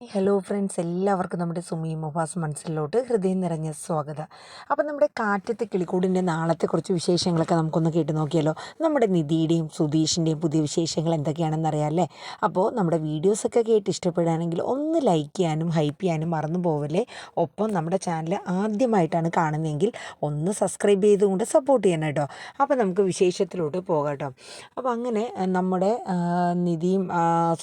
Hello friends, എല്ലാവർക്കും നമ്മുടെ സുമി മുഫാസ് മനസ്സിലോട്ട് ഹൃദയം നിറഞ്ഞ സ്വാഗതം. അപ്പോൾ നമ്മുടെ കാറ്റത്തെ കിളിക്കൂടിൻ്റെ നാളത്തെ കുറച്ച് വിശേഷങ്ങളൊക്കെ നമുക്കൊന്ന് കേട്ട് നോക്കിയാലോ. നമ്മുടെ നിധിയുടെയും സുധീഷിൻ്റെയും പുതിയ വിശേഷങ്ങൾ എന്തൊക്കെയാണെന്ന് അറിയാമല്ലേ. അപ്പോൾ നമ്മുടെ വീഡിയോസൊക്കെ കേട്ട് ഇഷ്ടപ്പെടുകയാണെങ്കിൽ ഒന്ന് ലൈക്ക് ചെയ്യാനും ഹൈപ്പ് ചെയ്യാനും മറന്നു പോവല്ലേ. ഒപ്പം നമ്മുടെ ചാനൽ ആദ്യമായിട്ടാണ് കാണുന്നതെങ്കിൽ ഒന്ന് സബ്സ്ക്രൈബ് ചെയ്തുകൊണ്ട് സപ്പോർട്ട് ചെയ്യണം കേട്ടോ. അപ്പോൾ നമുക്ക് വിശേഷത്തിലോട്ട് പോകാം കേട്ടോ. അപ്പോൾ അങ്ങനെ നമ്മുടെ നിധിയും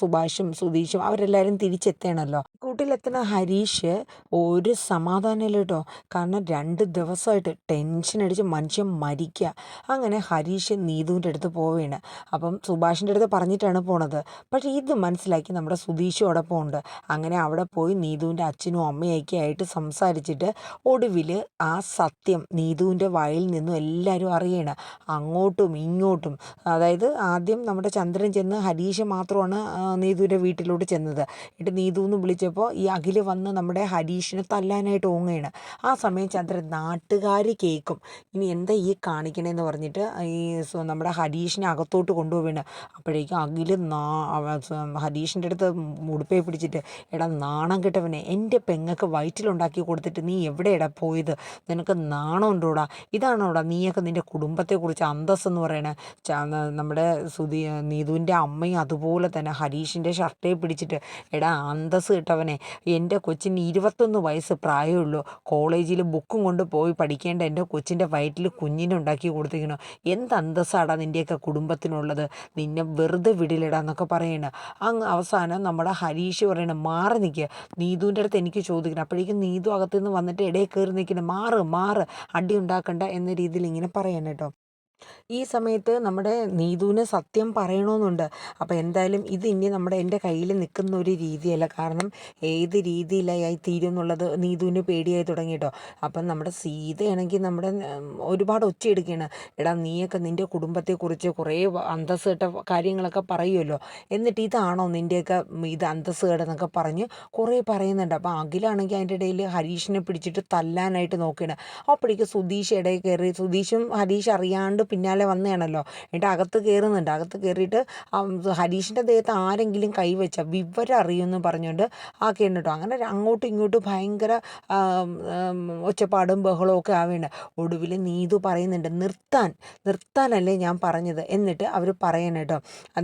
സുഭാഷും സുധീഷും അവരെല്ലാവരും തിരിച്ചെത്തണമല്ലോ. കൂട്ടിലെത്തുന്ന ഹരീഷ് ഒരു സമാധാനമില്ല കേട്ടോ. കാരണം 2 ദിവസമായിട്ട് ടെൻഷൻ അടിച്ച് മനുഷ്യൻ മരിക്കുക. അങ്ങനെ ഹരീഷ് നീതുവിൻ്റെ അടുത്ത് പോവുകയാണ്. അപ്പം സുഭാഷിൻ്റെ അടുത്ത് പറഞ്ഞിട്ടാണ് പോണത്. പക്ഷേ ഇത് മനസ്സിലാക്കി നമ്മുടെ സുധീഷും അവിടെ പോകുന്നുണ്ട്. അങ്ങനെ അവിടെ പോയി നീതുവിൻ്റെ അച്ഛനും അമ്മയൊക്കെ ആയിട്ട് സംസാരിച്ചിട്ട് ഒടുവിൽ ആ സത്യം നീതുവിൻ്റെ വായിൽ നിന്നും എല്ലാവരും അറിയണം. അങ്ങോട്ടും ഇങ്ങോട്ടും. അതായത് ആദ്യം നമ്മുടെ ചന്ദ്രൻ ചെന്ന് ഹരീഷ് മാത്രമാണ് നീതുവിൻ്റെ വീട്ടിലോട്ട് ചെന്നത്. എന്നിട്ട് നീതു എന്ന് വിളിച്ചപ്പോൾ ഈ അഖിൽ വന്ന് നമ്മുടെ ഹരീഷിനെ തല്ലാനായിട്ട് ഓങ്ങുകയാണ്. ആ സമയം ചന്ദ്രൻ നാട്ടുകാർ കേൾക്കും, ഇനി എന്താ ഈ കാണിക്കണേന്ന് പറഞ്ഞിട്ട് ഈ നമ്മുടെ ഹരീഷിനെ അകത്തോട്ട് കൊണ്ടുപോവുകയാണ്. അപ്പോഴേക്കും അഖിൽ ഹരീഷിൻ്റെ അടുത്ത് ഉടുപ്പേ പിടിച്ചിട്ട്, എടാ നാണം കെട്ടവനെ, എൻ്റെ പെങ്ങൾക്ക് വയറ്റിലുണ്ടാക്കി കൊടുത്തിട്ട് നീ എവിടെയാടാ പോയത്? നിനക്ക് നാണം ഉണ്ടോടാ? ഇതാണോടാ നീയൊക്കെ നിൻ്റെ കുടുംബത്തെക്കുറിച്ച് അന്തസ്സെന്ന് പറയണേ? നമ്മുടെ നീതുവിൻ്റെ അമ്മയും അതുപോലെ തന്നെ ഹരീഷിൻ്റെ ഷർട്ടേ പിടിച്ചിട്ട്, എടാ അന്തസ്സ് കിട്ടവനെ, എൻ്റെ കൊച്ചിന് 21 വയസ്സ് പ്രായമുള്ളൂ, കോളേജിൽ ബുക്കും കൊണ്ട് പോയി പഠിക്കേണ്ട എൻ്റെ കൊച്ചിൻ്റെ വയറ്റിൽ കുഞ്ഞിനെ ഉണ്ടാക്കി കൊടുത്തിരിക്കണോ? എന്ത് അന്തസ്സാടാ നിൻ്റെയൊക്കെ കുടുംബത്തിനുള്ളത്? നിന്നെ വെറുതെ വിടില്ലടാ എന്നൊക്കെ പറയണം. അങ്ങ് അവസാനം നമ്മുടെ ഹരീഷ് പറയണം, മാറി നിൽക്കുക, നീതുവിൻ്റെ അടുത്ത് എനിക്ക് ചോദിക്കണം. അപ്പോഴേക്കും നീതു അകത്തുനിന്ന് വന്നിട്ട് ഇടയിൽ കയറി നിൽക്കണം, മാറ് അടി ഉണ്ടാക്കണ്ട എന്ന രീതിയിൽ ഇങ്ങനെ പറയണം കേട്ടോ. ഈ സമയത്ത് നമ്മുടെ നീതുവിന് സത്യം പറയണമെന്നുണ്ട്. അപ്പോൾ എന്തായാലും ഇത് ഇനി എൻ്റെ കയ്യിൽ നിൽക്കുന്ന ഒരു രീതിയല്ല. കാരണം ഏത് രീതിയിലായി തീരും എന്നുള്ളത് നീതുവിന് പേടിയായി തുടങ്ങി കേട്ടോ. അപ്പം നമ്മുടെ സീതയാണെങ്കിൽ നമ്മുടെ ഒരുപാട് ഒച്ചയെടുക്കുകയാണ്. എടാ നീയൊക്കെ നിൻ്റെ കുടുംബത്തെക്കുറിച്ച് കുറേ അന്തസ്സ് കേട്ട കാര്യങ്ങളൊക്കെ പറയുമല്ലോ, എന്നിട്ട് ഇതാണോ നിൻ്റെയൊക്കെ ഇത് അന്തസ്സ് കേടെന്നൊക്കെ പറഞ്ഞ് കുറേ പറയുന്നുണ്ട്. അപ്പോൾ അഖിലാണെങ്കിൽ അതിൻ്റെ ഇടയിൽ ഹരീഷിനെ പിടിച്ചിട്ട് തല്ലാനായിട്ട് നോക്കുകയാണ്. അപ്പോഴേക്ക് സുധീഷ് ഇടയിൽ കയറി, സുധീഷും ഹരീഷ് അറിയാണ്ട് പിന്നാലെ വന്നതാണല്ലോ. എന്നിട്ട് അകത്ത് കയറുന്നുണ്ട്. അകത്ത് കയറിയിട്ട് ഹരീഷിൻ്റെ ദേഹത്ത് ആരെങ്കിലും കൈവച്ചാൽ വിവരം അറിയുമെന്ന് പറഞ്ഞുകൊണ്ട് ആക്കിയാണ് കേട്ടോ. അങ്ങനെ അങ്ങോട്ടും ഇങ്ങോട്ടും ഭയങ്കര ഒച്ചപ്പാടും ബഹളവും ഒക്കെ ആവുകയാണ്. ഒടുവിൽ നീതു പറയുന്നുണ്ട്, നിർത്താനല്ലേ ഞാൻ പറഞ്ഞത്. എന്നിട്ട് അവർ പറയണം കേട്ടോ,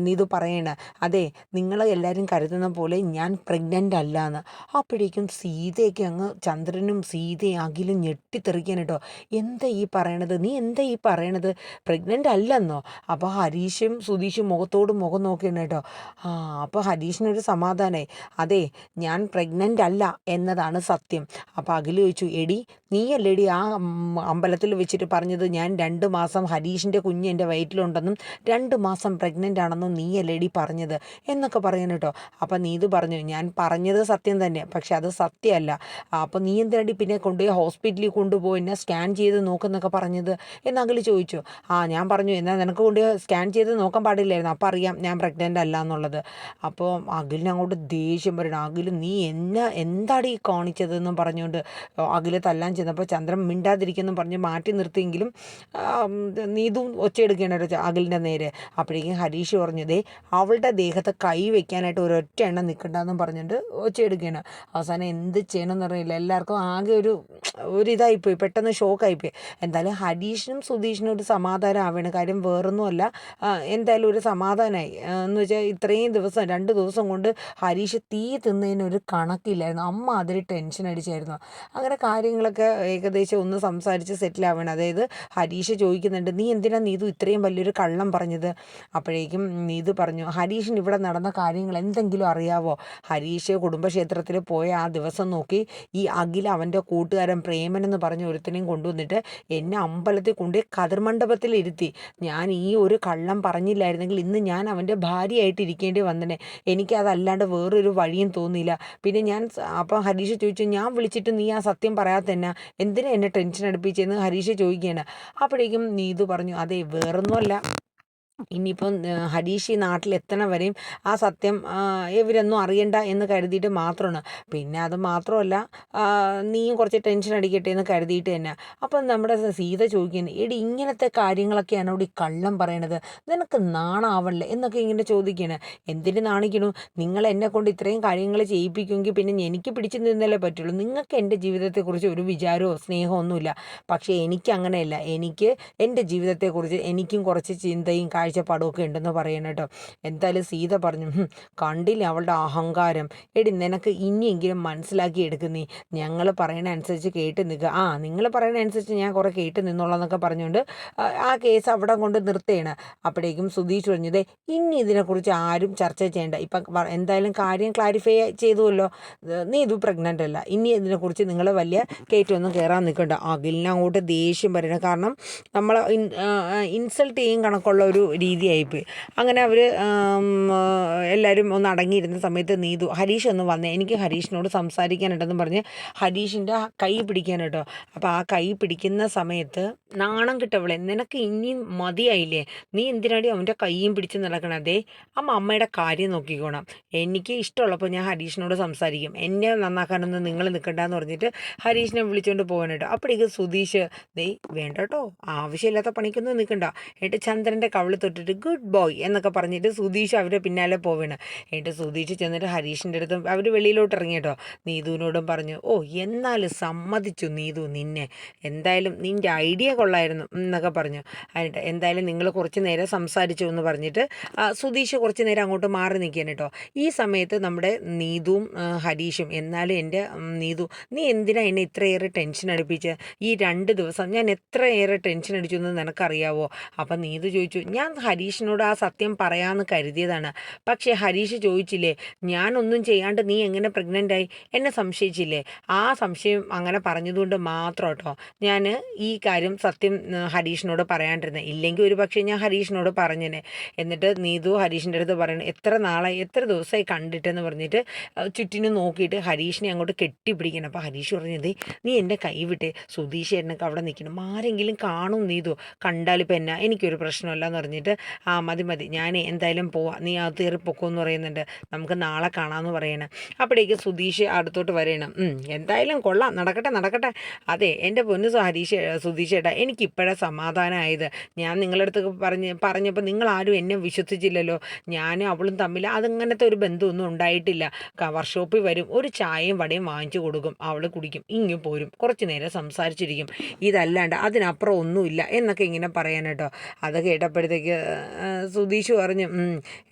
നീതു പറയണ, അതെ നിങ്ങൾ എല്ലാവരും കരുതുന്ന പോലെ ഞാൻ പ്രഗ്നൻ്റ് അല്ല എന്ന്. അപ്പോഴേക്കും സീതയൊക്കെ അങ്ങ് ചന്ദ്രനും സീതയും അഖിലും ഞെട്ടിത്തെറിക്കാൻ കേട്ടോ. എന്താ ഈ പറയണത്? നീ എന്താ ഈ പറയണത്? പ്രഗ്നൻ്റ് അല്ലെന്നോ? അപ്പോൾ ഹരീഷും സുധീഷും മുഖത്തോട് മുഖം നോക്കിയാണ് കേട്ടോ. അപ്പോൾ ഹരീഷിനൊരു സമാധാനമായി. അതെ ഞാൻ പ്രഗ്നൻ്റ് അല്ല എന്നതാണ് സത്യം. അപ്പോൾ അഖിൽ ചോദിച്ചു, എടി നീയല്ലേടി ആ അമ്പലത്തിൽ വെച്ചിട്ട് പറഞ്ഞത് ഞാൻ 2 മാസം ഹരീഷിൻ്റെ കുഞ്ഞ് എൻ്റെ വയറ്റിലുണ്ടെന്നും 2 മാസം പ്രഗ്നൻ്റ് ആണെന്നും നീയല്ലേടി പറഞ്ഞത് എന്നൊക്കെ പറയാൻ കേട്ടോ. അപ്പോൾ നീതു പറഞ്ഞു, ഞാൻ പറഞ്ഞത് സത്യം തന്നെ, പക്ഷെ അത് സത്യമല്ല. അപ്പോൾ നീ എന്തിനാടി പിന്നെ കൊണ്ടുപോയി ഹോസ്പിറ്റലിൽ കൊണ്ടുപോയി എന്നെ സ്കാൻ ചെയ്ത് നോക്കുന്നൊക്കെ പറഞ്ഞത് എന്ന് അഖിൽ ചോദിച്ചു. ഞാൻ പറഞ്ഞു, എന്നാൽ നിനക്ക് കൊണ്ട് സ്കാൻ ചെയ്ത് നോക്കാൻ പാടില്ലായിരുന്നു, അപ്പോൾ അറിയാം ഞാൻ പ്രഗ്നൻ്റ് അല്ല എന്നുള്ളത്. അപ്പോൾ അഖിലിന് അങ്ങോട്ട് ദേഷ്യം പറയണം, അഖിൽ നീ എന്താണ് ഈ കാണിച്ചതെന്നും പറഞ്ഞുകൊണ്ട് അഖിൽ തല്ലാൻ ചെന്നപ്പോൾ ചന്ദ്രൻ മിണ്ടാതിരിക്കുമെന്നും പറഞ്ഞ് മാറ്റി നിർത്തിയെങ്കിലും നീതും ഒച്ചയെടുക്കുകയാണ് അഖിലിൻ്റെ നേരെ. അപ്പോഴേക്കും ഹരീഷ് പറഞ്ഞു, ദേ അവളുടെ ദേഹത്ത് കൈ വെക്കാനായിട്ട് ഒരൊറ്റ എണ്ണം നിൽക്കണ്ടെന്നും പറഞ്ഞുകൊണ്ട് ഒച്ചയെടുക്കുകയാണ്. അവസാനം എന്ത് ചെയ്യണമെന്ന് അറിയില്ല. എല്ലാവർക്കും ആകെ ഒരിതായിപ്പോയി, പെട്ടെന്ന് ഷോക്കായിപ്പോയി. എന്തായാലും ഹരീഷിനും സുധീഷിനും ഒരു സമാധാനം ആവുകയാണ്. കാര്യം വേറൊന്നുമല്ല, എന്തായാലും ഒരു സമാധാനമായി. എന്ന് വെച്ചാൽ ഇത്രയും ദിവസം 2 ദിവസം കൊണ്ട് ഹരീഷ് തീ തിന്നതിനൊരു കണക്കില്ലായിരുന്നു. അമ്മ അതിൽ ടെൻഷൻ അടിച്ചായിരുന്നു. അങ്ങനെ കാര്യങ്ങളൊക്കെ ഏകദേശം ഒന്ന് സംസാരിച്ച് സെറ്റിലാവുകയാണ്. അതായത് ഹരീഷ് ചോദിക്കുന്നുണ്ട്, നീ എന്തിനാ നീതു ഇത്രയും വലിയൊരു കള്ളം പറഞ്ഞത്? അപ്പോഴേക്കും നീതു പറഞ്ഞു, ഹരീഷിന് ഇവിടെ നടന്ന കാര്യങ്ങൾ എന്തെങ്കിലും അറിയാവോ? ഹരീഷ് കുടുംബക്ഷേത്രത്തിൽ പോയ ആ ദിവസം നോക്കി ഈ അഖിൽ അവൻ്റെ കൂട്ടുകാരൻ പ്രേമൻ എന്ന് പറഞ്ഞ ഒരുത്തനെയും കൊണ്ടുവന്നിട്ട് എന്നെ അമ്പലത്തിൽ കൊണ്ട് കതിർമണ്ഡപത്തിൽ ഇരുത്തി. ഞാൻ ഈ ഒരു കള്ളം പറഞ്ഞില്ലായിരുന്നെങ്കിൽ ഇന്ന് ഞാൻ അവൻ്റെ ഭാര്യയായിട്ട് ഇരിക്കേണ്ടി വന്നനെ. എനിക്കതല്ലാണ്ട് വേറൊരു വഴിയും തോന്നിയില്ല. പിന്നെ അപ്പം ഹരീഷ് ചോദിച്ചു, ഞാൻ വിളിച്ചിട്ട് നീ ആ സത്യം പറയാത്തന്നെ, എന്തിനാ എന്നെ ടെൻഷൻ അടുപ്പിച്ചെന്ന് ഹരീഷ് ചോദിക്കുകയാണ്. അപ്പോഴേക്കും നീതു പറഞ്ഞു, അതെ വേറൊന്നുമല്ല, ഇനിയിപ്പം ഹരീഷ് ഈ നാട്ടിലെത്തണ വരെയും ആ സത്യം ഇവരൊന്നും അറിയണ്ട എന്ന് കരുതിയിട്ട് മാത്രമാണ്. പിന്നെ അത് മാത്രമല്ല, നീയും കുറച്ച് ടെൻഷൻ അടിക്കട്ടെ എന്ന് കരുതിയിട്ട് തന്നെ. അപ്പം നമ്മുടെ സീത ചോദിക്കുന്നത്, എടി ഇങ്ങനത്തെ കാര്യങ്ങളൊക്കെയാണ് ഇവിടെ കള്ളം പറയണത്, നിനക്ക് നാണാവണില്ലേ എന്നൊക്കെ ഇങ്ങനെ ചോദിക്കുകയാണ്. എന്തിന് നാണിക്കണു? നിങ്ങൾ എന്നെ കൊണ്ട് ഇത്രയും കാര്യങ്ങൾ ചെയ്യിപ്പിക്കുമെങ്കിൽ പിന്നെ എനിക്ക് പിടിച്ചു നിന്നല്ലേ പറ്റുള്ളൂ. നിങ്ങൾക്ക് എൻ്റെ ജീവിതത്തെക്കുറിച്ച് ഒരു വിചാരമോ സ്നേഹമോ ഒന്നുമില്ല. പക്ഷേ എനിക്ക് അങ്ങനെയല്ല. എനിക്ക് എൻ്റെ ജീവിതത്തെക്കുറിച്ച് എനിക്കും കുറച്ച് ചിന്തയും കാഴ്ചപ്പാടും ഒക്കെ ഉണ്ടെന്ന് പറയണം കേട്ടോ. എന്തായാലും സീത പറഞ്ഞു, കണ്ടില്ലേ അവളുടെ അഹങ്കാരം. എടി നിനക്ക് ഇനിയെങ്കിലും മനസ്സിലാക്കി എടുക്കുന്നേ, ഞങ്ങൾ പറയണ അനുസരിച്ച് കേട്ട് നിൽക്കുക. നിങ്ങൾ പറയണ അനുസരിച്ച് ഞാൻ കുറേ കേട്ട് നിന്നോളാം എന്നൊക്കെ പറഞ്ഞുകൊണ്ട് ആ കേസ് അവിടെ കൊണ്ട് നിർത്തുകയാണ്. അപ്പോഴേക്കും സുധീഷ് പറഞ്ഞത്, ഇനി ഇതിനെക്കുറിച്ച് ആരും ചർച്ച ചെയ്യേണ്ട. ഇപ്പം എന്തായാലും കാര്യം ക്ലാരിഫൈ ചെയ്തുവല്ലോ, നീ ഇത് പ്രഗ്നൻ്റ് അല്ല, ഇനി ഇതിനെക്കുറിച്ച് നിങ്ങൾ വലിയ കയറ്റമൊന്നും കയറാൻ നിൽക്കണ്ട. അഖിലിനെ അങ്ങോട്ട് ദേഷ്യം പറയണം. കാരണം നമ്മൾ ഇൻസൾട്ട് ചെയ്യും കണക്കുള്ള ഒരു രീതിയായിപ്പോയി. അങ്ങനെ അവർ എല്ലാവരും ഒന്ന് അടങ്ങിയിരുന്ന സമയത്ത് നീതു, ഹരീഷ് ഒന്ന് വന്നേ, എനിക്ക് ഹരീഷിനോട് സംസാരിക്കാനുണ്ടെന്ന് പറഞ്ഞ് ഹരീഷിൻ്റെ കൈ പിടിക്കാൻ കേട്ടോ. അപ്പോൾ ആ കൈ പിടിക്കുന്ന സമയത്ത്, നാണം കിട്ടവളെ, നിനക്ക് ഇനി മതിയായില്ലേ, നീ എന്തിനാടി അവൻ്റെ കൈയും പിടിച്ച് നടക്കണതേ, അമ്മയുടെ കാര്യം നോക്കിക്കോണം, എനിക്ക് ഇഷ്ടമുള്ളപ്പോൾ ഞാൻ ഹരീഷിനോട് സംസാരിക്കും, എന്നെ നന്നാക്കാനൊന്നും നിങ്ങൾ നിൽക്കണ്ടെന്ന് പറഞ്ഞിട്ട് ഹരീഷിനെ വിളിച്ചുകൊണ്ട് പോകാൻ കേട്ടോ. അപ്പോഴേക്ക് സുധീഷ്, വേണ്ട കേട്ടോ, ആവശ്യമില്ലാത്ത പണിക്കൊന്നും നിൽക്കണ്ട. എന്നിട്ട് ചന്ദ്രൻ്റെ കവിള് തൊട്ടിട്ട് ഗുഡ് ബോയ് എന്നൊക്കെ പറഞ്ഞിട്ട് സുധീഷ് അവരെ പിന്നാലെ പോവാണ്. എന്നിട്ട് സുധീഷ് ചെന്നിട്ട് ഹരീഷിൻ്റെ അടുത്ത് അവർ വെളിയിലോട്ട് ഇറങ്ങി കേട്ടോ. നീതുവിനോടും പറഞ്ഞു, എന്നാലും സമ്മതിച്ചു നീതു നിന്നെ, എന്തായാലും നിൻ്റെ ഐഡിയ കൊള്ളായിരുന്നു എന്നൊക്കെ പറഞ്ഞു. എന്നിട്ട് എന്തായാലും നിങ്ങൾ കുറച്ച് നേരം സംസാരിച്ചു എന്ന് പറഞ്ഞിട്ട് സുധീഷ് കുറച്ച് നേരം അങ്ങോട്ട് മാറി നിൽക്കാൻ കേട്ടോ. ഈ സമയത്ത് നമ്മുടെ നീതുവും ഹരീഷും, എന്നാലും എൻ്റെ നീതു, നീ എന്തിനാ എന്നെ ഇത്രയേറെ ടെൻഷൻ അടുപ്പിച്ച്? ഈ 2 ദിവസം ഞാൻ എത്രയേറെ ടെൻഷൻ അടിച്ചു എന്ന് നിനക്കറിയാവോ? അപ്പം നീതു ചോദിച്ചു, ഞാൻ ഹരീഷിനോട് ആ സത്യം പറയാമെന്ന് കരുതിയതാണ്, പക്ഷേ ഹരീഷ് ചോദിച്ചില്ലേ, ഞാനൊന്നും ചെയ്യാണ്ട് നീ എങ്ങനെ പ്രഗ്നൻ്റായി, എന്നെ സംശയിച്ചില്ലേ? ആ സംശയം അങ്ങനെ പറഞ്ഞതുകൊണ്ട് മാത്രം കേട്ടോ ഞാൻ ഈ കാര്യം സത്യം ഹരീഷിനോട് പറയാണ്ടിരുന്നത്. ഇല്ലെങ്കിൽ ഒരു പക്ഷേ ഞാൻ ഹരീഷിനോട് പറഞ്ഞേനെ. എന്നിട്ട് നീതു ഹരീഷിൻ്റെ അടുത്ത് പറയണം, എത്ര നാളായി, എത്ര ദിവസമായി കണ്ടിട്ടെന്ന് പറഞ്ഞിട്ട് ചുറ്റിനും നോക്കിയിട്ട് ഹരീഷിനെ അങ്ങോട്ട് കെട്ടിപ്പിടിക്കണം. അപ്പോൾ ഹരീഷ് പറഞ്ഞത്, നീ എൻ്റെ കൈ വിട്ടേ, സുധീഷ് എന്നൊക്കെ അവിടെ നിൽക്കണം, ആരെങ്കിലും കാണും നീതു, കണ്ടാലിപ്പോൾ എന്നാ, എനിക്കൊരു പ്രശ്നമല്ല എന്ന് പറഞ്ഞിട്ട്, മതി ഞാൻ എന്തായാലും പോവാം, നീ അത് കയറി പൊക്കുമെന്ന് പറയുന്നുണ്ട്, നമുക്ക് നാളെ കാണാമെന്ന് പറയണം. അപ്പോഴേക്ക് സുധീഷ് അടുത്തോട്ട് വരണം. എന്തായാലും കൊള്ളാം, നടക്കട്ടെ. അതെ എൻ്റെ പൊന്നു സുധീഷ് ഏട്ടാ, എനിക്കിപ്പോഴാണ് സമാധാനമായത്. ഞാൻ നിങ്ങളുടെ അടുത്ത് പറഞ്ഞപ്പോൾ നിങ്ങളാരും എന്നെ വിശ്വസിച്ചില്ലല്ലോ. ഞാനും അവളും തമ്മിൽ അതങ്ങനത്തെ ഒരു ബന്ധമൊന്നും ഉണ്ടായിട്ടില്ല. വർക്ക്ഷോപ്പിൽ വരും, ഒരു ചായയും വടയും വാങ്ങിച്ചു കൊടുക്കും, അവൾ കുടിക്കും, ഇങ്ങ് പോരും, കുറച്ച് നേരം സംസാരിച്ചിരിക്കും, ഇതല്ലാണ്ട് അതിനപ്പുറം ഒന്നുമില്ല എന്നൊക്കെ ഇങ്ങനെ പറയാൻ കേട്ടോ. അത് കേട്ടപ്പോഴത്തേക്ക് സുധീഷ് പറഞ്ഞു,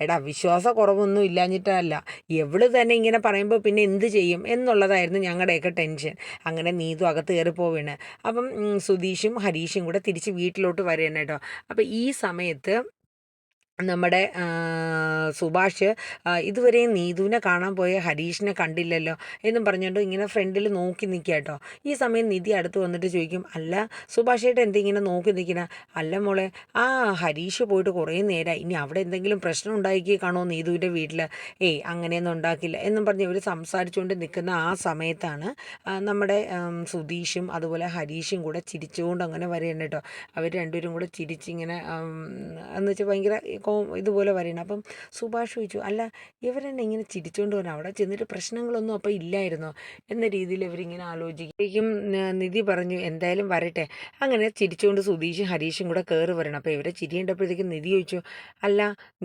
എടാ വിശ്വാസക്കുറവൊന്നും ഇല്ലാഞ്ഞിട്ടല്ല, എവള് തന്നെ ഇങ്ങനെ പറയുമ്പോൾ പിന്നെ എന്ത് ചെയ്യും എന്നുള്ളതായിരുന്നു ഞങ്ങളുടെയൊക്കെ ടെൻഷൻ. അങ്ങനെ നീതു അകത്ത് കയറി പോവുകയാണ്. അപ്പം സുധീഷും ഹരീഷും കൂടെ തിരിച്ച് വീട്ടിലോട്ട് വരികയാണ് കേട്ടോ. അപ്പം ഈ സമയത്ത് നമ്മുടെ സുഭാഷ് ഇതുവരെയും നീതുവിനെ കാണാൻ പോയ ഹരീഷിനെ കണ്ടില്ലല്ലോ എന്നും പറഞ്ഞുകൊണ്ട് ഇങ്ങനെ ഫ്രണ്ടിൽ നോക്കി നിൽക്കുക കേട്ടോ. ഈ സമയം നിധി അടുത്ത് വന്നിട്ട് ചോദിക്കും, അല്ല സുഭാഷേട്ടൻ എന്തിങ്ങനെ നോക്കി നിൽക്കണ? അല്ല മോളെ, ഹരീഷ് പോയിട്ട് കുറേ നേരമായി, ഇനി അവിടെ എന്തെങ്കിലും പ്രശ്നം ഉണ്ടാക്കി കാണുമോ നീതുവിൻ്റെ വീട്ടിൽ? അങ്ങനെയൊന്നും ഉണ്ടാക്കില്ല എന്നും പറഞ്ഞ് ഇവർ സംസാരിച്ചുകൊണ്ട് നിൽക്കുന്ന ആ സമയത്താണ് നമ്മുടെ സുധീഷും അതുപോലെ ഹരീഷും കൂടെ ചിരിച്ചുകൊണ്ട് അങ്ങനെ വരികയാണ് കേട്ടോ. അവർ രണ്ടുപേരും കൂടെ ചിരിച്ചിങ്ങനെ എന്ന് വെച്ചാൽ ഭയങ്കര ഇതുപോലെ പറയണം. അപ്പം സുഭാഷ് ചോദിച്ചു, അല്ല ഇവരെന്നെ ഇങ്ങനെ ചിരിച്ചുകൊണ്ട് വരണം, അവിടെ ചെന്നിട്ട് പ്രശ്നങ്ങളൊന്നും അപ്പോൾ ഇല്ലായിരുന്നോ എന്ന രീതിയിൽ ഇവരിങ്ങനെ ആലോചിക്കും. നിധി പറഞ്ഞു, എന്തായാലും വരട്ടെ. അങ്ങനെ ചിരിച്ചുകൊണ്ട് സുധീഷും ഹരീഷും കൂടെ കയറി വരണം. അപ്പോൾ ഇവരെ ചിരിയേണ്ടപ്പോഴത്തേക്കും നിധി ചോദിച്ചു, അല്ല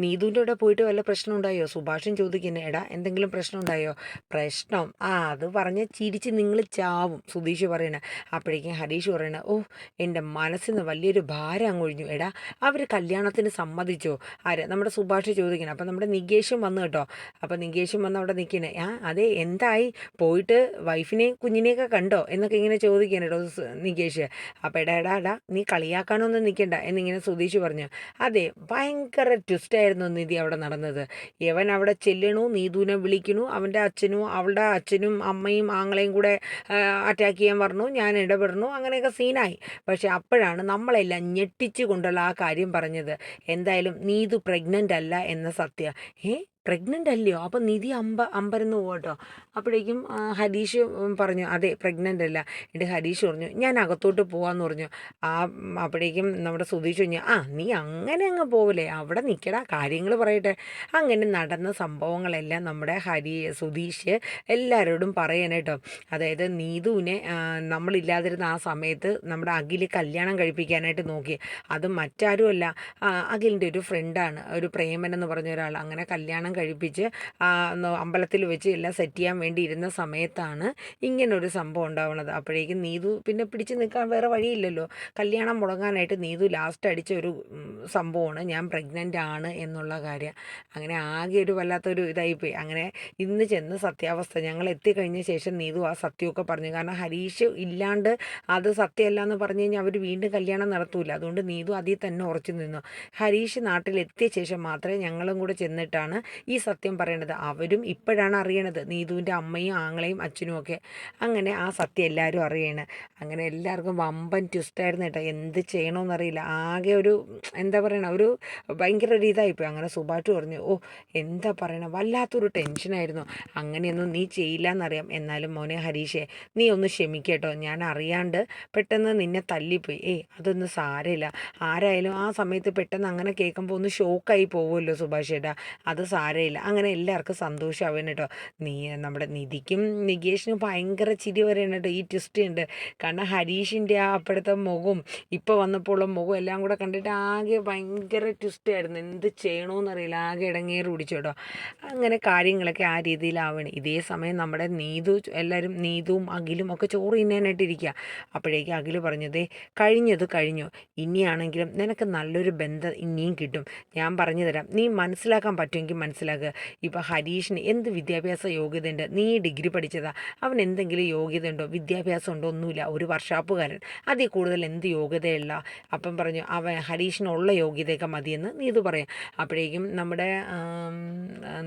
നീതുവിൻ്റെ അവിടെ പോയിട്ട് വല്ല പ്രശ്നം ഉണ്ടായോ? സുഭാഷും ചോദിക്കുന്നത്, എടാ എന്തെങ്കിലും പ്രശ്നം ഉണ്ടായോ? പ്രശ്നം അത് പറഞ്ഞ് ചിരിച്ച് നിങ്ങൾ ചാവും, സുധീഷ് പറയണേ. അപ്പോഴേക്കും ഹരീഷ് പറയണ, എൻ്റെ മനസ്സിന് വലിയൊരു ഭാരം അങ്ങൊഴിഞ്ഞു. എടാ അവർ കല്യാണത്തിന് സമ്മതിച്ചോ? നമ്മുടെ സുഭാഷ് ചോദിക്കണം. അപ്പം നമ്മുടെ നികേഷും വന്നു കേട്ടോ. അപ്പം നികേഷും വന്ന് അവിടെ നിൽക്കണേ. അതെ എന്തായി, പോയിട്ട് വൈഫിനെയും കുഞ്ഞിനെയൊക്കെ കണ്ടോ എന്നൊക്കെ ഇങ്ങനെ ചോദിക്കണം കേട്ടോ നികേഷ്. അപ്പം എടാ നീ കളിയാക്കാനൊന്നും നിൽക്കണ്ട എന്നിങ്ങനെ സുധീഷ് പറഞ്ഞു. അതെ ഭയങ്കര ട്വിസ്റ്റായിരുന്നു നിധി അവിടെ നടന്നത്. ഇവൻ അവിടെ ചെല്ലണു, നീതുവിനെ വിളിക്കണു, അവൻ്റെ അച്ഛനും അവളുടെ അച്ഛനും അമ്മയും ആങ്ങളെയും കൂടെ അറ്റാക്ക് ചെയ്യാൻ പറഞ്ഞു, ഞാൻ ഇടപെടണു, അങ്ങനെയൊക്കെ സീനായി. പക്ഷെ അപ്പോഴാണ് നമ്മളെല്ലാം ഞെട്ടിച്ചു കൊണ്ടുള്ള ആ കാര്യം പറഞ്ഞത്. എന്തായാലും നീതു പ്രഗ്നൻ്റ് അല്ല എന്ന സത്യം. പ്രഗ്നൻ്റ് അല്ലയോ? അപ്പം നിധി അമ്പരന്ന് പോകട്ടോ. അപ്പോഴേക്കും ഹരീഷ് പറഞ്ഞു അതെ പ്രഗ്നൻ്റ് അല്ല. എന്നിട്ട് ഹരീഷ് പറഞ്ഞു ഞാൻ അകത്തോട്ട് പോകാമെന്ന് പറഞ്ഞു. അപ്പോഴേക്കും നമ്മുടെ സുധീഷ് പറഞ്ഞു നീ അങ്ങനെ അങ്ങ് പോവില്ലേ, അവിടെ നിൽക്കടാ കാര്യങ്ങൾ പറയട്ടെ. അങ്ങനെ നടന്ന സംഭവങ്ങളെല്ലാം നമ്മുടെ സുധീഷ് എല്ലാവരോടും പറയാനായിട്ടോ. അതായത് നീതുവിനെ നമ്മളില്ലാതിരുന്ന ആ സമയത്ത് നമ്മുടെ അഖിൽ കല്യാണം കഴിപ്പിക്കാനായിട്ട് നോക്കി. അത് മറ്റാരുമല്ല, അഖിലിൻ്റെ ഒരു ഫ്രണ്ടാണ്, ഒരു പ്രേമൻ എന്ന് പറഞ്ഞ ഒരാൾ. അങ്ങനെ കല്യാണം കഴിപ്പിച്ച് അമ്പലത്തിൽ വെച്ച് എല്ലാം സെറ്റ് ചെയ്യാൻ വേണ്ടി ഇരുന്ന സമയത്താണ് ഇങ്ങനൊരു സംഭവം ഉണ്ടാവുന്നത്. അപ്പോഴേക്കും നീതു പിന്നെ പിടിച്ച് നിൽക്കാൻ വേറെ വഴിയില്ലല്ലോ. കല്യാണം മുടങ്ങാനായിട്ട് നീതു ലാസ്റ്റ് അടിച്ച ഒരു സംഭവമാണ് ഞാൻ പ്രഗ്നൻ്റ് ആണ് എന്നുള്ള കാര്യം. അങ്ങനെ ആകെ ഒരു വല്ലാത്തൊരു ഇതായിപ്പോയി. അങ്ങനെ ഇന്ന് ചെന്ന് സത്യാവസ്ഥ ഞങ്ങൾ എത്തിക്കഴിഞ്ഞ ശേഷം നീതു ആ സത്യമൊക്കെ പറഞ്ഞു. കാരണം ഹരീഷ് ഇല്ലാണ്ട് അത് സത്യമല്ല എന്ന് പറഞ്ഞു കഴിഞ്ഞാൽ അവർ വീണ്ടും കല്യാണം നടത്തൂല. അതുകൊണ്ട് നീതു അതിൽ തന്നെ ഉറച്ചു നിന്നു. ഹരീഷ് നാട്ടിലെത്തിയ ശേഷം മാത്രമേ ഞങ്ങളും കൂടെ ചെന്നിട്ടാണ് ഈ സത്യം പറയണത്. അവരും ഇപ്പോഴാണ് അറിയണത്, നീതുവിൻ്റെ അമ്മയും ആങ്ങളെയും അച്ഛനും ഒക്കെ. അങ്ങനെ ആ സത്യം എല്ലാവരും അറിയണം. അങ്ങനെ എല്ലാവർക്കും വമ്പൻ ട്വിസ്റ്റായിരുന്നു കേട്ടോ. എന്ത് ചെയ്യണമെന്നറിയില്ല. ആകെ ഒരു എന്താ പറയണ, ഒരു ഭയങ്കര ഒരു ഇതായിപ്പോയി. അങ്ങനെ സുബാട്ട് പറഞ്ഞു എന്താ പറയണ, വല്ലാത്തൊരു ടെൻഷനായിരുന്നു. അങ്ങനെയൊന്നും നീ ചെയ്യില്ല എന്നറിയാം. എന്നാലും മോനെ ഹരീഷേ, നീ ഒന്ന് ക്ഷമിക്കേട്ടോ, ഞാൻ അറിയാണ്ട് പെട്ടെന്ന് നിന്നെ തല്ലിപ്പോയി. അതൊന്നും സാരമില്ല. ആരായാലും ആ സമയത്ത് പെട്ടെന്ന് അങ്ങനെ കേൾക്കുമ്പോൾ ഒന്ന് ഷോക്കായി പോകുമല്ലോ സുഭാഷ് ചേട്ടാ, അത് സാരമില്ല. അങ്ങനെ എല്ലാവർക്കും സന്തോഷമാവാൻ കേട്ടോ. നമ്മുടെ നിധിക്കും നികേഷിനും ഭയങ്കര ചിരി വരെയാണ് കേട്ടോ ഈ ട്വിസ്റ്റ് ഉണ്ട്. കാരണം ഹരീഷിൻ്റെ അപ്പോഴത്തെ മുഖവും ഇപ്പോൾ വന്നപ്പോൾ ഉള്ള മുഖം എല്ലാം കൂടെ കണ്ടിട്ട് ആകെ ഭയങ്കര ട്വിസ്റ്റായിരുന്നു. എന്ത് ചെയ്യണമെന്നറിയില്ല, ആകെ ഇടങ്ങേറ് പിടിച്ചു കേട്ടോ. അങ്ങനെ കാര്യങ്ങളൊക്കെ ആ രീതിയിലാവണം. ഇതേ സമയം നമ്മുടെ എല്ലാവരും നീതുവും അഖിലും ഒക്കെ ചോറ് തിന്നാനായിട്ടിരിക്കുക. അപ്പോഴേക്കും അഖിൽ പറഞ്ഞതേ കഴിഞ്ഞത് കഴിഞ്ഞു, ഇനിയാണെങ്കിലും നിനക്ക് നല്ലൊരു ബന്ധം ഇനിയും കിട്ടും. ഞാൻ പറഞ്ഞു തരാം, നീ മനസ്സിലാക്കാൻ പറ്റുമെങ്കിൽ മനസ്സിലാക്കുക. ഇപ്പോൾ ഹരീഷിന് എന്ത് വിദ്യാഭ്യാസ യോഗ്യതയുണ്ട്? നീ ഡിഗ്രി പഠിച്ചതാ, അവൻ എന്തെങ്കിലും യോഗ്യത ഉണ്ടോ? വിദ്യാഭ്യാസം ഉണ്ടോ? ഒന്നുമില്ല, ഒരു വർഷാപ്പുകാരൻ. അതിൽ കൂടുതൽ എന്ത് യോഗ്യതയുള്ള? അപ്പം പറഞ്ഞു ഹരീഷിനുള്ള യോഗ്യതയൊക്കെ മതിയെന്ന് നീതു പറയാം. അപ്പോഴേക്കും നമ്മുടെ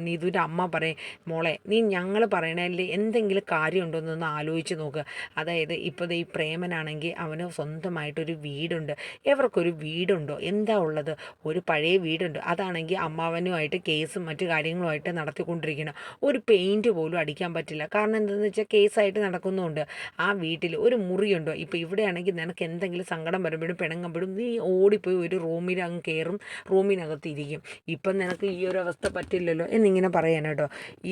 നീതുവിൻ്റെ അമ്മ പറയും, മോളെ നീ ഞങ്ങൾ പറയണതിൽ എന്തെങ്കിലും കാര്യമുണ്ടോ എന്നൊന്ന് ആലോചിച്ച് നോക്കുക. അതായത് ഇപ്പോൾ ഈ പ്രേമനാണെങ്കിൽ അവന് സ്വന്തമായിട്ടൊരു വീടുണ്ട്. എവർക്കൊരു വീടുണ്ടോ? എന്താ ഉള്ളത്? ഒരു പഴയ വീടുണ്ട്. അതാണെങ്കിൽ അമ്മാവനുമായിട്ട് കേസും മറ്റു കാര്യങ്ങളുമായിട്ട് നടത്തിക്കൊണ്ടിരിക്കണം. ഒരു പെയിൻറ്റ് പോലും അടിക്കാൻ പറ്റില്ല. കാരണം എന്താണെന്ന് വെച്ചാൽ കേസായിട്ട് നടക്കുന്നുണ്ട്. ആ വീട്ടിൽ ഒരു മുറിയുണ്ടോ? ഇപ്പോൾ ഇവിടെയാണെങ്കിൽ നിനക്ക് എന്തെങ്കിലും സങ്കടം വരുമ്പോഴും പിണങ്ങുമ്പോഴും നീ ഓടിപ്പോയി ഒരു റൂമിൽ അങ്ങ് കയറും, റൂമിനകത്ത് ഇരിക്കും. ഇപ്പം നിനക്ക് ഈ ഒരു അവസ്ഥ പറ്റില്ലല്ലോ എന്നിങ്ങനെ പറയാനോ.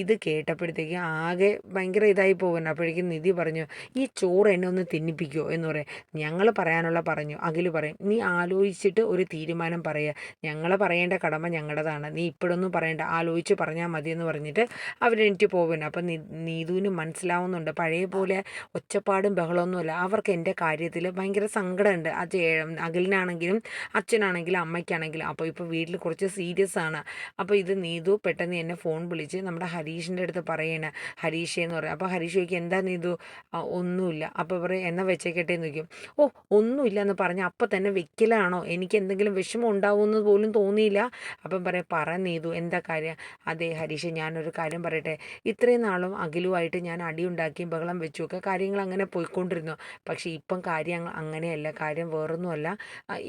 ഇത് കേട്ടപ്പോഴത്തേക്കും ആകെ ഭയങ്കര ഇതായി പോകുന്നു. അപ്പോഴേക്കും നിധി പറഞ്ഞു, ഈ ചോറ് എന്നെ ഒന്ന് തിന്നിപ്പിക്കുമോ എന്ന് പറയാം. ഞങ്ങൾ പറയാനുള്ള പറഞ്ഞു. അഖിൽ പറയും, നീ ആലോചിച്ചിട്ട് ഒരു തീരുമാനം പറയുക, ഞങ്ങൾ പറയേണ്ട കടമ ഞങ്ങളുടേതാണ്, നീ ഇപ്പോഴൊന്നും പറയേണ്ട, ആലോചിച്ച് പറഞ്ഞാൽ മതി എന്ന് പറഞ്ഞിട്ട് അവരെനിക്ക് പോകുന്നു. അപ്പം നീതുവിന് മനസ്സിലാവുന്നുണ്ട് പഴയ പോലെ ഒച്ചപ്പാടും ബഹളമൊന്നുമല്ല. അവർക്ക് എൻ്റെ കാര്യത്തിൽ ഭയങ്കര സങ്കടമുണ്ട്. അഖിലിനാണെങ്കിലും അച്ഛനാണെങ്കിലും അമ്മയ്ക്കാണെങ്കിലും. അപ്പോൾ ഇപ്പോൾ വീട്ടിൽ കുറച്ച് സീരിയസ് ആണ്. അപ്പോൾ ഇത് നീതു പെട്ടെന്ന് എന്നെ ഫോൺ വിളിച്ച് നമ്മുടെ ഹരീഷിൻ്റെ അടുത്ത് പറയണ, ഹരീഷേ എന്ന് പറയും. അപ്പോൾ ഹരീഷ് ചോദിക്കും, എന്താ നീതു? ഒന്നുമില്ല. അപ്പോൾ പറയും, എന്നാൽ വെച്ചേക്കട്ടെ എന്ന് ചോദിക്കും. ഒന്നുമില്ല എന്ന് പറഞ്ഞ് അപ്പം തന്നെ വെക്കലാണോ? എനിക്ക് എന്തെങ്കിലും വിഷമം ഉണ്ടാവുമെന്ന് പോലും തോന്നിയില്ല. അപ്പം പറ നീതു, എന്താ കാര്യം? അതെ ഹരീഷ്, ഞാനൊരു കാര്യം പറയട്ടെ. ഇത്രയും നാളും അഖിലുമായിട്ട് ഞാൻ അടിയുണ്ടാക്കിയും ബഹളം വെച്ചുമൊക്കെ കാര്യങ്ങൾ അങ്ങനെ പോയിക്കൊണ്ടിരുന്നു. പക്ഷേ ഇപ്പം കാര്യം അങ്ങനെയല്ല, കാര്യം വേറൊന്നുമല്ല.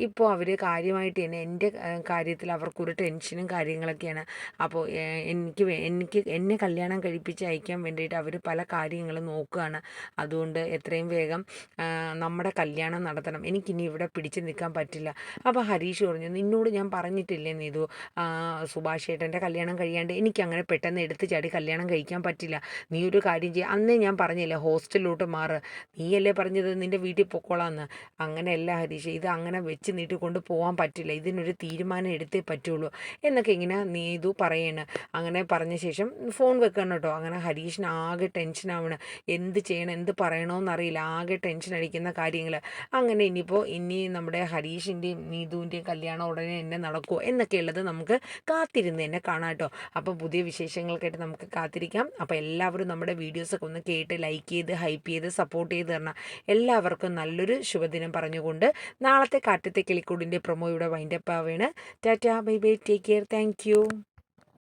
ഇപ്പോൾ അവർ കാര്യമായിട്ട് തന്നെ എൻ്റെ കാര്യത്തിൽ അവർക്കൊരു ടെൻഷനും കാര്യങ്ങളൊക്കെയാണ്. അപ്പോൾ എനിക്ക് എന്നെ കല്യാണം കഴിപ്പിച്ച് അയക്കാൻ വേണ്ടിയിട്ട് അവർ പല കാര്യങ്ങളും നോക്കുകയാണ്. അതുകൊണ്ട് എത്രയും വേഗം നമ്മുടെ കല്യാണം നടത്തണം, എനിക്കിനി ഇവിടെ പിടിച്ച് നിൽക്കാൻ പറ്റില്ല. അപ്പോൾ ഹരീഷ് പറഞ്ഞു, നിന്നോട് ഞാൻ പറഞ്ഞിട്ടില്ലേ നീതു, സുഭാഷ് ഏട്ടൻ്റെ കല്യാണം കഴിയാണ്ട് എനിക്കങ്ങനെ പെട്ടെന്ന് എടുത്ത് ചാടി കല്യാണം കഴിക്കാൻ പറ്റില്ല. നീ ഒരു കാര്യം ചെയ്യുക, അന്നേ ഞാൻ പറഞ്ഞില്ലേ ഹോസ്റ്റലിലോട്ട് മാറ്, നീയല്ലേ പറഞ്ഞത് നിൻ്റെ വീട്ടിൽ പൊക്കോളാന്ന്. അങ്ങനെയല്ല ഹരീഷ്, ഇത് അങ്ങനെ വെച്ച് നീട്ടിക്കൊണ്ട് പോകാൻ പറ്റില്ല, ഇതിനൊരു തീരുമാനം എടുത്തേ പറ്റുള്ളൂ എന്നൊക്കെ ഇങ്ങനെ നീതു പറയണ്. അങ്ങനെ പറഞ്ഞ ശേഷം ഫോൺ വെക്കണം കേട്ടോ. അങ്ങനെ ഹരീഷിന് ആകെ ടെൻഷനാവണം, എന്ത് ചെയ്യണം എന്ത് പറയണമെന്നറിയില്ല, ആകെ ടെൻഷൻ അടിക്കുന്ന കാര്യങ്ങൾ. അങ്ങനെ ഇനി നമ്മുടെ ഹരീഷിൻ്റെയും നീതുവിൻ്റെയും കല്യാണം ഉടനെ തന്നെ നടക്കുമോ എന്നൊക്കെയുള്ളത് നമുക്ക് കാത്തിരുന്ന് തന്നെ കാണാം കേട്ടോ. അപ്പോൾ പുതിയ വിശേഷങ്ങൾക്കായിട്ട് നമുക്ക് കാത്തിരിക്കാം. അപ്പോൾ എല്ലാവരും നമ്മുടെ വീഡിയോസൊക്കെ ഒന്ന് കേട്ട് ലൈക്ക് ചെയ്ത് ഹൈപ്പ് ചെയ്ത് സപ്പോർട്ട് ചെയ്ത് തരണം. എല്ലാവർക്കും നല്ലൊരു ശുഭദിനം പറഞ്ഞുകൊണ്ട് നാളത്തെ കാറ്റത്തെ കിളിക്കൂടിൻ്റെ പ്രൊമോ ഇവിടെ വൈൻഡപ്പ് ആവുകയാണ്. Tata, bye bye, take care, thank you.